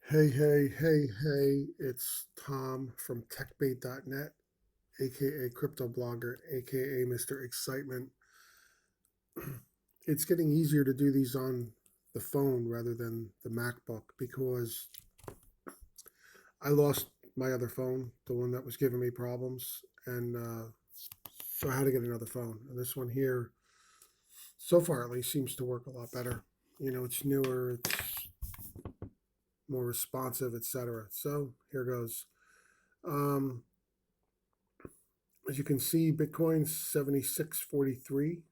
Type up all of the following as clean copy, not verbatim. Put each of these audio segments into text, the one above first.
Hey, it's Tom from techbait.net, aka crypto blogger, aka Mr. Excitement. It's getting easier to do these on the phone rather than the MacBook because I lost my other phone, the one that was giving me problems, and so I had to get another phone. And this one here, so far at least, seems to work a lot better. It's newer, it's more responsive, etc. So here goes. Um, As you can see, Bitcoin 76.43,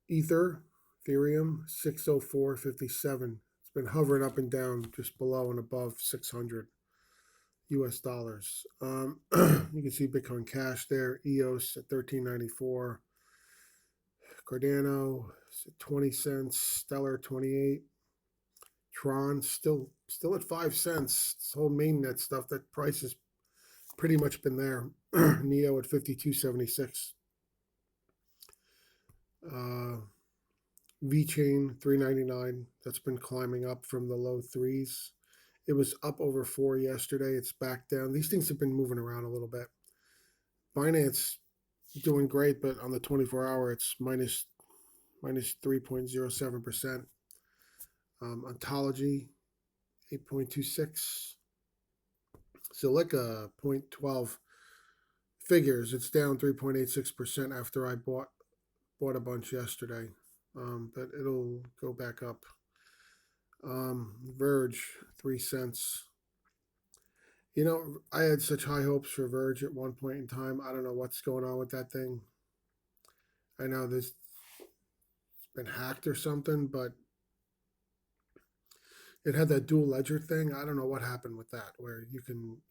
Ether, Ethereum 604.57. It's been hovering up and down just below and above 600 US dollars. You can see Bitcoin Cash there, EOS at 13.94, Cardano at 20 cents, Stellar 28, Tron still at 5 cents. This whole mainnet stuff, that price has pretty much been there. Neo at 52.76. Uh, VeChain 399. That's been climbing up from the low threes. It was up over 4 yesterday. It's back down. These things have been moving around a little bit. Binance doing great, but on the 24-hour, it's minus 3.07%. Ontology 8.26. Zilliqa 0.12 figures. It's down 3.86% after I bought a bunch yesterday, but it'll go back up. Verge, 3 cents. I had such high hopes for Verge at one point in time. I don't know what's going on with that thing. I know this it's been hacked or something, but it had that dual ledger thing. I don't know what happened with that, where you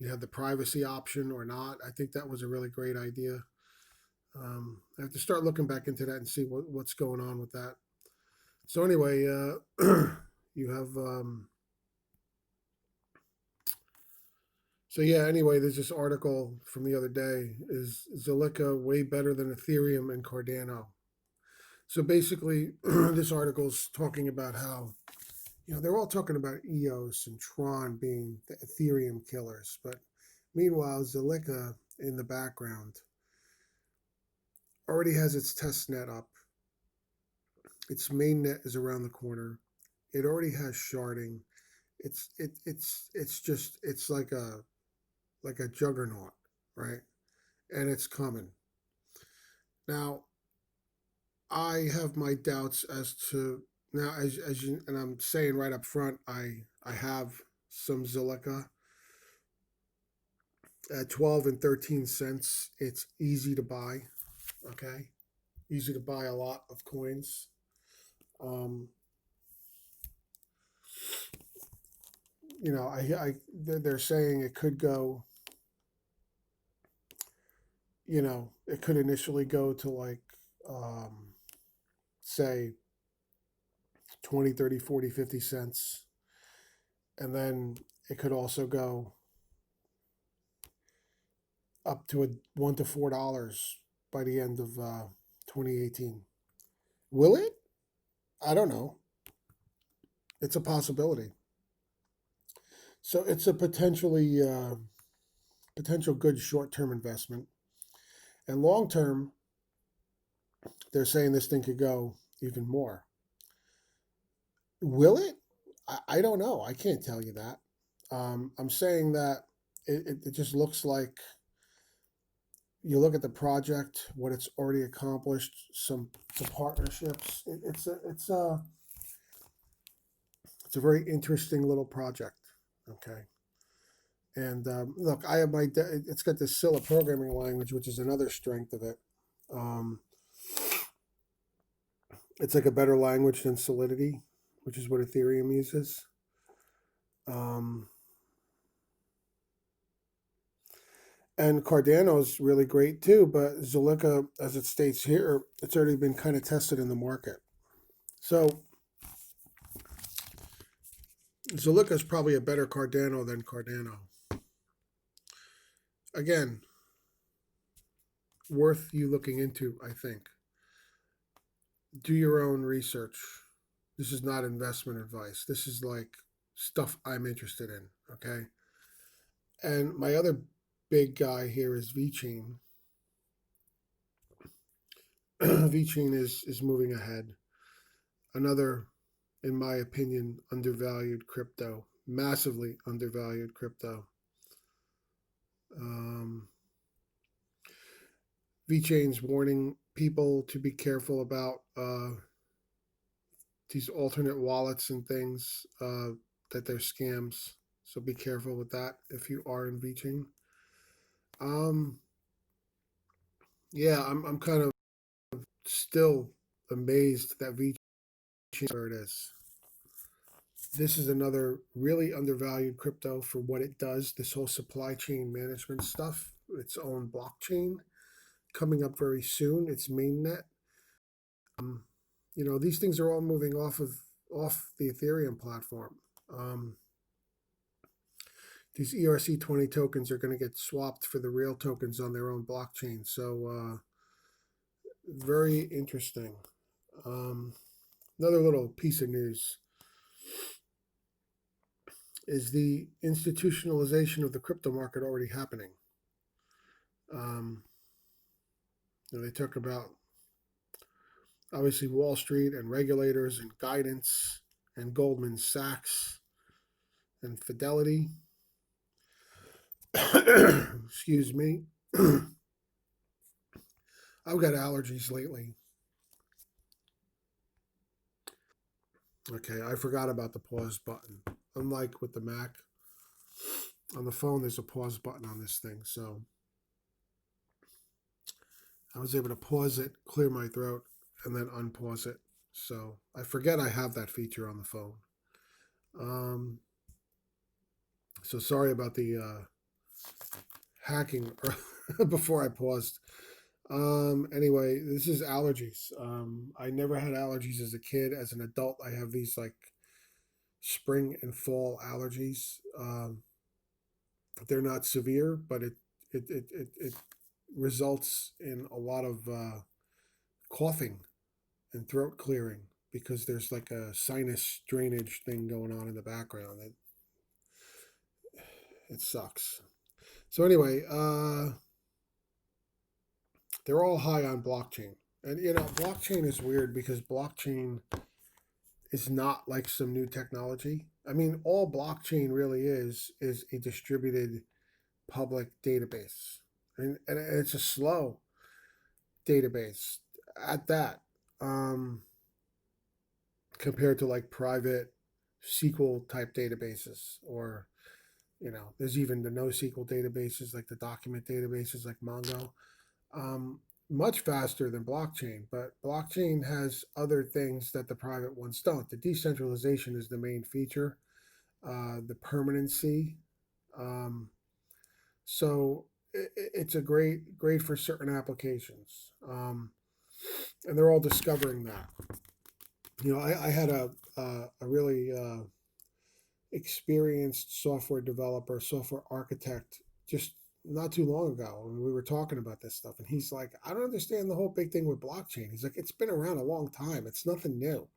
have the privacy option or not. I think that was a really great idea. I have to start looking back into that and see what's going on with that. So anyway, you have So yeah, anyway, there's this article from the other day. Is Zilliqa way better than Ethereum and Cardano? So basically, this article's talking about how, they're all talking about EOS and Tron being the Ethereum killers, but meanwhile, Zilliqa in the background already has its test net up. Its main net is around the corner. It already has sharding. It's like a juggernaut, right? And it's coming. Now, I have my doubts as to now as you and I'm saying right up front, I have some Zilliqa at 12 and 13 cents. It's easy to buy, okay? Easy to buy a lot of coins. Um, they're saying it could go, it could initially go to like say 20, 30, 40, 50 cents, and then it could also go up to a $1 to $4 by the end of 2018. Will it? I don't know. It's a possibility. So it's a potential good short term investment, and long term, they're saying this thing could go even more. Will it? I don't know. I can't tell you that. I'm saying that it just looks like you look at the project, what it's already accomplished, some partnerships. It's a very interesting little project. Okay, and look, I have it's got this Scilla programming language, which is another strength of it. Um, it's like a better language than Solidity, which is what Ethereum uses. Um, and Cardano's really great too, but Zilliqa, as it states here, it's already been kind of tested in the market. So Zilliqa is probably a better Cardano than Cardano. Again, worth you looking into, I think. Do your own research. This is not investment advice. This is like stuff I'm interested in. Okay, and my other big guy here is VeChain. VeChain is moving ahead. Another, in my opinion, undervalued crypto, massively undervalued crypto. Um, VeChain's warning people to be careful about these alternate wallets and things, that they're scams. So be careful with that if you are in VeChain. Um, yeah, I'm kind of still amazed that VeChain is where it is. This is another really undervalued crypto for what it does. This whole supply chain management stuff, its own blockchain coming up very soon. It's mainnet. Um, these things are all moving off the Ethereum platform. Um, these ERC20 tokens are going to get swapped for the real tokens on their own blockchain. So very interesting. Um, Another little piece of news is the institutionalization of the crypto market already happening. Um, they talk about obviously Wall Street and regulators and guidance and Goldman Sachs and Fidelity. Excuse me. I've got allergies lately. Okay, I forgot about the pause button. Unlike with the Mac, on the phone, there's a pause button on this thing. So I was able to pause it, clear my throat, and then unpause it. So I forget I have that feature on the phone. Um, so sorry about the hacking before I paused. Anyway, this is allergies. I never had allergies as a kid. As an adult, I have these like spring and fall allergies. They're not severe, but it results in a lot of coughing and throat clearing because there's like a sinus drainage thing going on in the background. It sucks. So anyway, they're all high on blockchain. And blockchain is weird because blockchain is not like some new technology. I mean, all blockchain really is a distributed public database. And it's a slow database at that, um, compared to like private SQL type databases, or there's even the NoSQL databases like the document databases like Mongo. um, Much faster than blockchain, but blockchain has other things that the private ones don't. The decentralization is the main feature, the permanency. Um, so it's a great for certain applications, and they're all discovering that. I had a really experienced software developer, software architect, just not too long ago, and we were talking about this stuff, and he's like, I don't understand the whole big thing with blockchain. He's like, it's been around a long time. It's nothing new.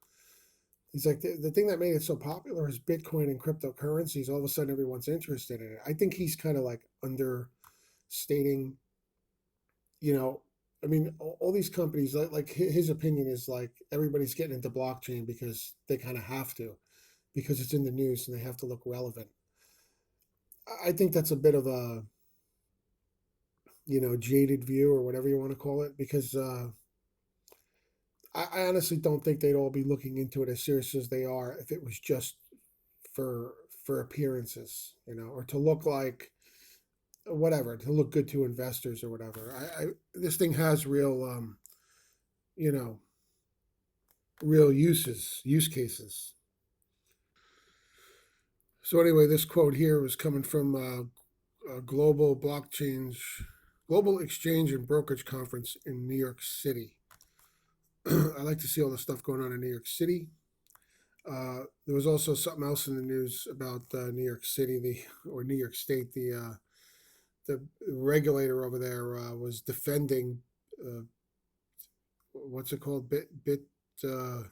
He's like, the thing that made it so popular is Bitcoin and cryptocurrencies. All of a sudden, everyone's interested in it. I think he's kind of like understating, you know, I mean, all these companies, like his opinion is like everybody's getting into blockchain because they kind of have to, because it's in the news and they have to look relevant. I think that's a bit of a jaded view or whatever you want to call it, because I honestly don't think they'd all be looking into it as serious as they are if it was just for appearances, or to look like whatever, to look good to investors or whatever. This thing has real, you know, real use cases. So anyway, this quote here was coming from a global exchange and brokerage conference in New York City. I like to see all the stuff going on in New York City. There was also something else in the news about New York City, or New York State. The regulator over there was defending, uh, what's it called? Uh,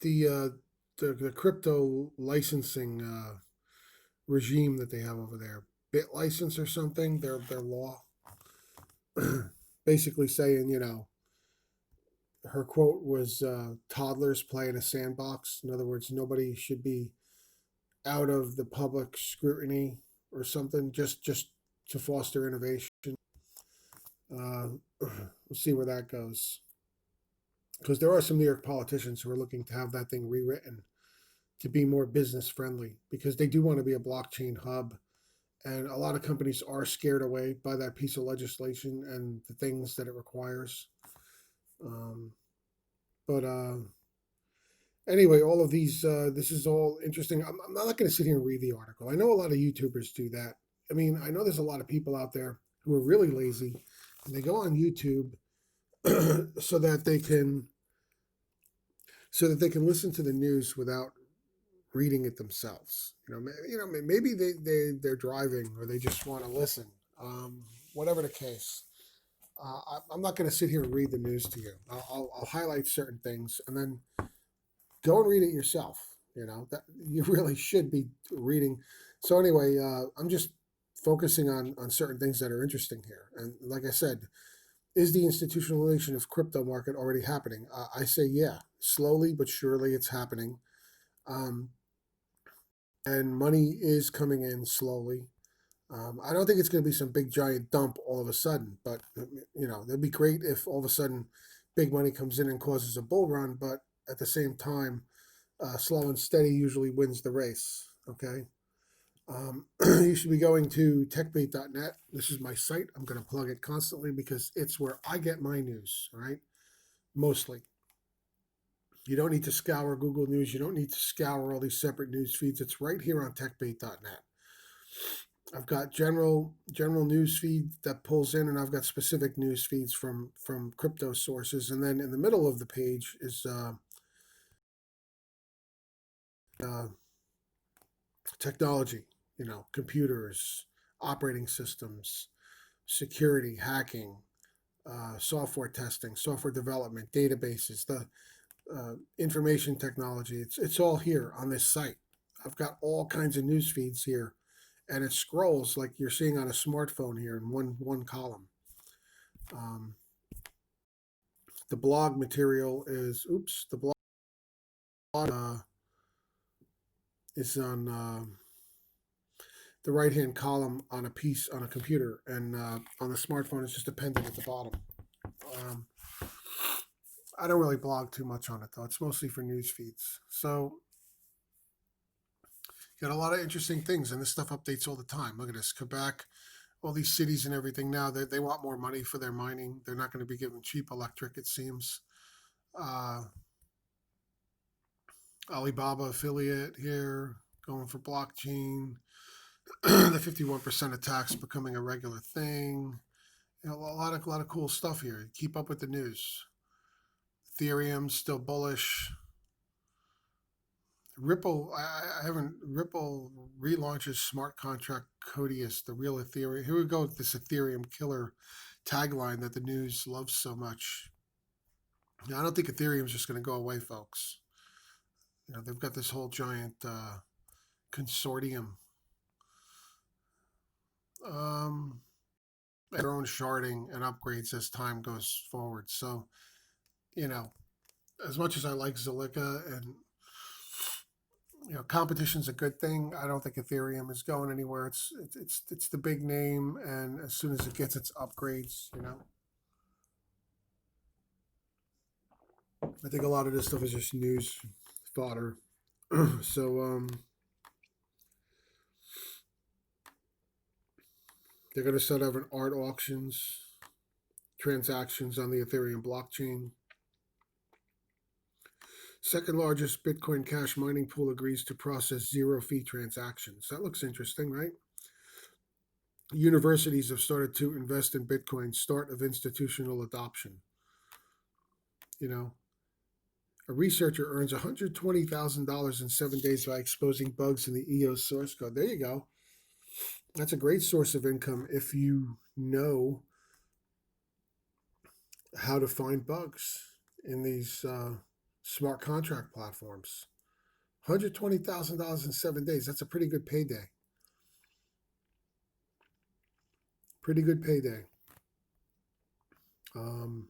the the crypto licensing regime that they have over there, Bit license or something, their law, basically saying, her quote was, toddlers play in a sandbox. In other words, nobody should be out of the public scrutiny or something, just to foster innovation. We'll see where that goes. Because there are some New York politicians who are looking to have that thing rewritten to be more business friendly, because they do want to be a blockchain hub. And a lot of companies are scared away by that piece of legislation and the things that it requires. Um, but anyway, all of these, this is all interesting. I'm not going to sit here and read the article. I know a lot of YouTubers do that. I mean, I know there's a lot of people out there who are really lazy and they go on YouTube so that they can listen to the news without reading it themselves. Maybe they're driving or they just want to listen. Whatever the case, I'm not going to sit here and read the news to you. I'll highlight certain things and then go and read it yourself. That you really should be reading. So anyway, I'm just focusing on certain things that are interesting here. And like I said, is the institutionalization of crypto market already happening? I say yeah, slowly but surely it's happening. Um, and money is coming in slowly. I don't think it's going to be some big giant dump all of a sudden, but it'd be great if all of a sudden big money comes in and causes a bull run. But at the same time, slow and steady usually wins the race. Okay. You should be going to techbait.net. This is my site. I'm going to plug it constantly because it's where I get my news, right? Mostly. You don't need to scour Google News. You don't need to scour all these separate news feeds. It's right here on techbait.net. I've got general news feed that pulls in, and I've got specific news feeds from crypto sources. And then in the middle of the page is uh, technology. Computers, operating systems, security, hacking, software testing, software development, databases, the information technology. It's all here on this site. I've got all kinds of news feeds here, and it scrolls like you're seeing on a smartphone here in one column. Um, the blog material is the blog is on the right hand column on a piece on a computer, and on the smartphone it's just appended at the bottom. Um, I don't really blog too much on it though. It's mostly for news feeds. So got a lot of interesting things, and this stuff updates all the time. Look at this, Quebec, all these cities and everything now. They want more money for their mining. They're not going to be given cheap electric, it seems. Uh, Alibaba affiliate here going for blockchain. The 51% of tax becoming a regular thing. A lot of cool stuff here. Keep up with the news. Ethereum still bullish. Ripple, I haven't. Ripple relaunches smart contract Codius, the real Ethereum. Here we go with this Ethereum killer tagline that the news loves so much. Now, I don't think Ethereum's just going to go away, folks. They've got this whole giant consortium. Their own sharding and upgrades as time goes forward. So, you know, as much as I like Zilliqa and competition's a good thing. I don't think Ethereum is going anywhere. It's the big name, and as soon as it gets its upgrades, I think a lot of this stuff is just news fodder. So they're going to start having art auctions, transactions on the Ethereum blockchain. Second largest Bitcoin Cash mining pool agrees to process zero fee transactions. That looks interesting, right? Universities have started to invest in Bitcoin, start of institutional adoption. A researcher earns $120,000 in 7 days by exposing bugs in the EOS source code. There you go. That's a great source of income if you know how to find bugs in these smart contract platforms. $120,000 in 7 days. That's a pretty good payday. Pretty good payday. Um,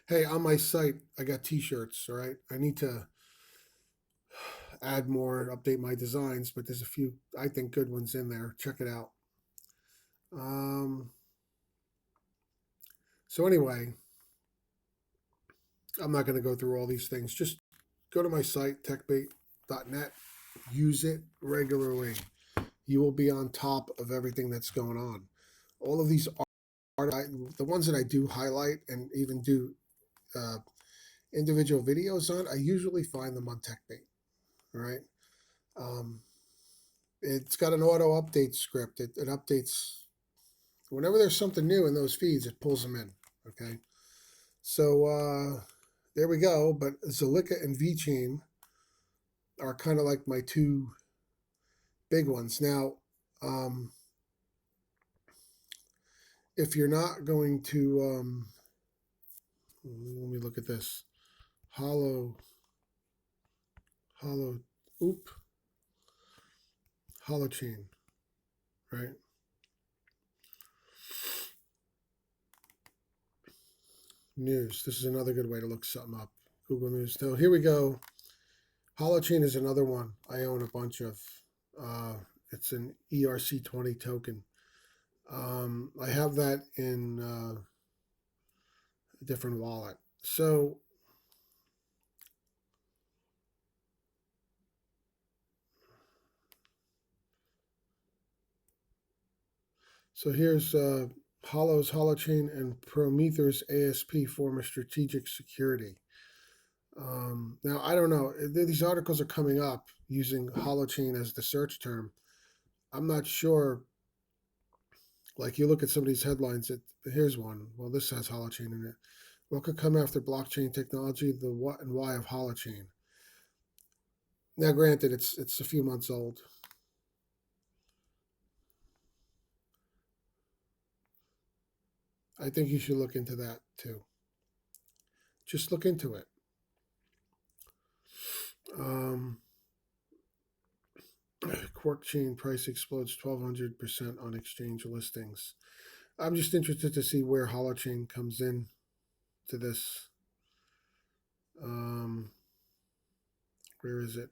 hey, on my site, I got T-shirts. All right, I need to add more, update my designs, but there's a few I think good ones in there. Check it out. Um, so anyway, I'm not going to go through all these things. Just go to my site, techbait.net. Use it regularly. You will be on top of everything that's going on. All of these are the ones that I do highlight and even do uh, individual videos on. I usually find them on TechBait. All right. Um, it's got an auto update script. It updates whenever there's something new in those feeds. It pulls them in. Okay. So there we go. But Zilliqa and VeChain are kind of like my two big ones. Now, um, if you're not going to, let me look at this. Holochain, oop, Holochain, right? News. This is another good way to look something up. Google News. So here we go. Holochain is another one I own a bunch of. It's an ERC20 token. I have that in a different wallet. So here's Hollow's Holochain and Prometheus ASP form a strategic security. Now, I don't know. These articles are coming up using Holochain as the search term. I'm not sure. Like you look at some of these headlines, here's one. Well, this has Holochain in it. What could come after blockchain technology? The what and why of Holochain. Now, granted, it's a few months old. I think you should look into that too. Just look into it. Quarkchain price explodes 1,200% on exchange listings. I'm just interested to see where Holochain comes in to this. Where is it?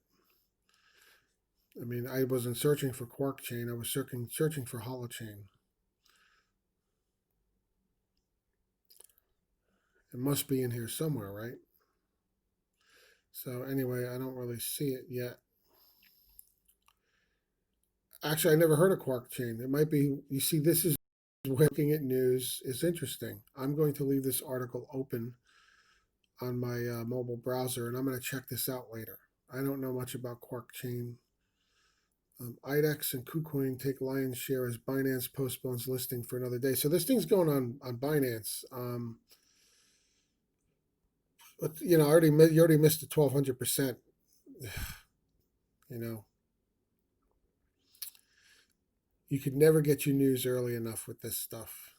I mean, I wasn't searching for Quarkchain. I was searching for Holochain. It must be in here somewhere, right? So anyway, I don't really see it yet. Actually, I never heard of Quarkchain. It might be. You see, this is looking at news is interesting. I'm going to leave this article open on my mobile browser, and I'm going to check this out later. I don't know much about Quarkchain. IDEX and KuCoin take lion's share as Binance postpones listing for another day. So this thing's going on Binance. But you know, you already missed the 1,200%. You know, you could never get your news early enough with this stuff.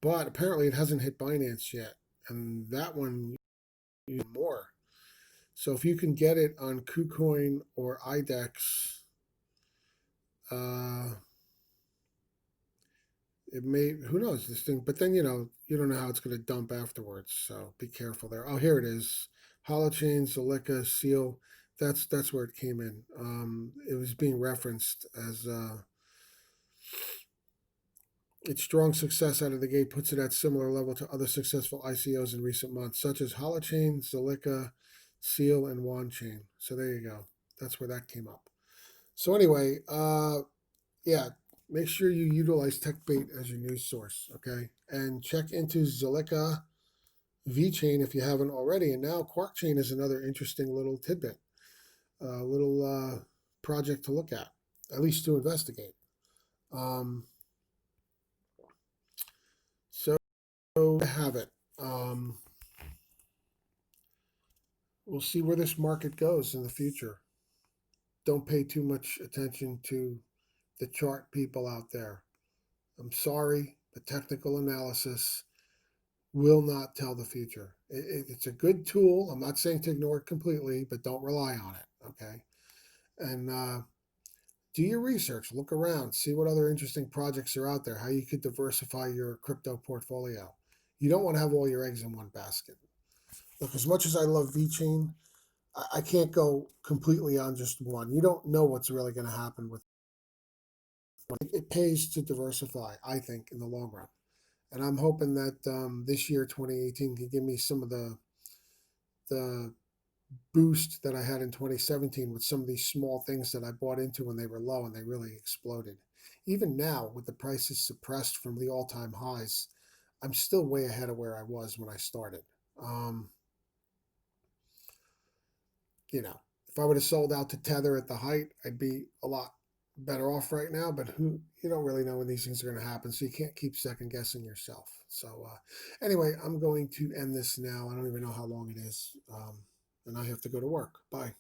But apparently, it hasn't hit Binance yet, and that one even more. So if you can get it on KuCoin or IDEX, it may, who knows this thing, but then you don't know how it's going to dump afterwards, so be careful there. Oh, here it is. Holochain, Zilliqa, Seal. That's where it came in. It was being referenced as its strong success out of the gate puts it at similar level to other successful ICOs in recent months, such as Holochain, Zilliqa, Seal, and WanChain. So there you go. That's where that came up. So anyway, yeah, make sure you utilize TechBait as your news source, okay? And check into Zilliqa VeChain if you haven't already. And now Quarkchain is another interesting little tidbit, little project to look at least to investigate. So I have it. We'll see where this market goes in the future. Don't pay too much attention to the chart people out there. I'm sorry, but technical analysis will not tell the future. It's a good tool. I'm not saying to ignore it completely, but don't rely on it. Okay. And do your research, look around, see what other interesting projects are out there, how you could diversify your crypto portfolio. You don't want to have all your eggs in one basket. Look, as much as I love VeChain, I can't go completely on just one. You don't know what's really going to happen with it. It pays to diversify, I think, in the long run. And I'm hoping that this year, 2018, can give me some of the boost that I had in 2017 with some of these small things that I bought into when they were low and they really exploded. Even now, with the prices suppressed from the all-time highs, I'm still way ahead of where I was when I started. Um, you know, if I would have sold out to Tether at the height, I'd be a lot better off right now. But who you don't really know when these things are going to happen, so you can't keep second guessing yourself. So anyway, I'm going to end this now. I don't even know how long it is, and I have to go to work. Bye.